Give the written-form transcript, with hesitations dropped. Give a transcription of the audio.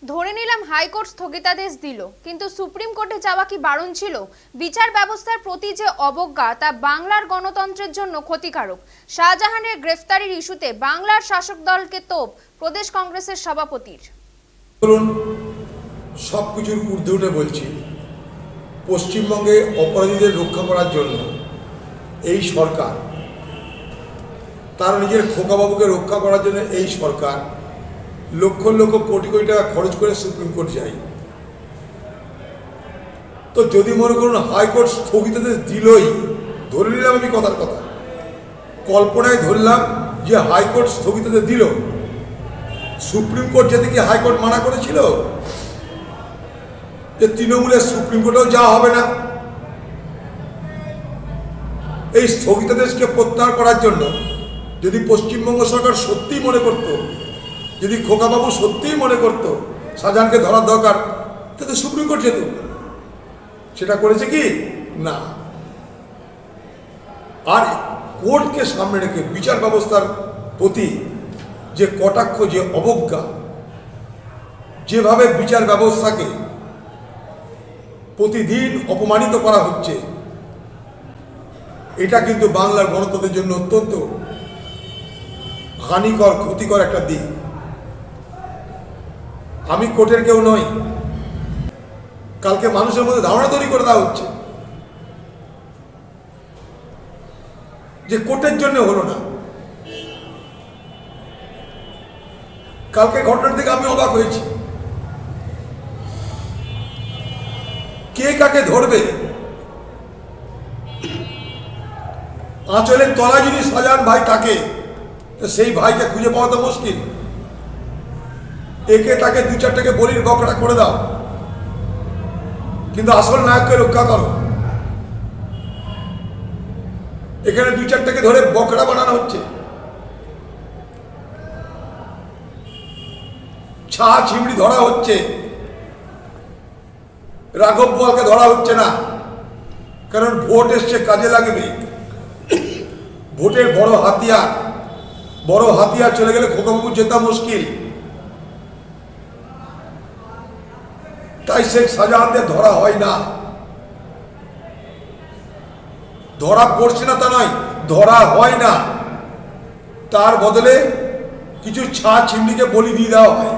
ধরে নিলাম হাইকোর্ট স্থগিতাদেশ দিল, কিন্তু সুপ্রিম কোর্টে যাওয়া কি বারণ ছিল? বিচার ব্যবস্থার প্রতি যে অবজ্ঞা তা বাংলার গণতন্ত্রের জন্য ক্ষতিকারক। শাহজাহানের গ্রেফতারির ইস্যুতে বাংলার শাসক দলকে তোপ প্রদেশ কংগ্রেসের সভাপতির। সবকিছুর ঊর্ধ্বে উঠে বলছি, পশ্চিমবঙ্গে অপরাধীদের রক্ষা করার জন্য এই সরকার, তার নিজের খোকাবাবুকে রক্ষা করার জন্য এই সরকার লক্ষ লক্ষ কোটি কোটি টাকা খরচ করে সুপ্রিম কোর্ট যায়। তো যদি মনে করুন হাইকোর্ট স্থগিতাদেশ দিলই, ধরে নিলাম আমি কথার কথা, কল্পনায় ধরলাম যে হাইকোর্ট স্থগিতাদেশ দিল, সুপ্রিম কোর্ট যেতে কি হাইকোর্ট মানা করেছিল যে তৃণমূলের সুপ্রিম কোর্টেও যাওয়া হবে না? এই স্থগিতাদেশকে প্রত্যাহার করার জন্য যদি পশ্চিমবঙ্গ সরকার সত্যিই মনে করত, যদি খোকাবাবু সত্যিই মনে করত শাহজাহানকে ধরার দরকার, তাহলে সুপ্রিম কোর্ট যেত। সেটা করেছে কি না। আর কোর্টকে সামনে রেখে বিচার ব্যবস্থার প্রতি যে কটাক্ষ, যে অবজ্ঞা, যেভাবে বিচার ব্যবস্থাকে প্রতিদিন অপমানিত করা হচ্ছে, এটা কিন্তু বাংলার গণতন্ত্রের জন্য অত্যন্ত হানিকর, ক্ষতিকর একটা দিক। আমি কোর্টের কেউ নই, কালকে মানুষের মধ্যে ধারণা তৈরি করে দেওয়া হচ্ছে যে কোর্টের জন্য হলো না। কালকে ঘটনার থেকে আমি অবাক হয়েছি, কে কাকে ধরবে? আঁচলের তলায় যদি শাহজাহান ভাই থাকে, সেই ভাইকে খুঁজে পাওয়া তো মুশকিল। একে তাকে দু চারটাকে বলির বকরা করে দাও, কিন্তু আসল নায়ককে রক্ষা করো। এখানে দু চারটাকে ধরে বকরা বানানো হচ্ছে, ছা চিমড়ি ধরা হচ্ছে, রাঘব বোয়ালকে ধরা হচ্ছে না, কারণ ভোট এসছে, কাজে লাগবে। ভোটের বড় হাতিয়ার চলে গেলে খোকাবাবু জেতা মুশকিল। তাই শেখ শাহজাহানদের ধরা হয় না। ধরা পড়ছে না তা নয়, ধরা হয় না। তার বদলে কিছু ছা চিমড়িকে বলি দিয়ে দেওয়া হয়।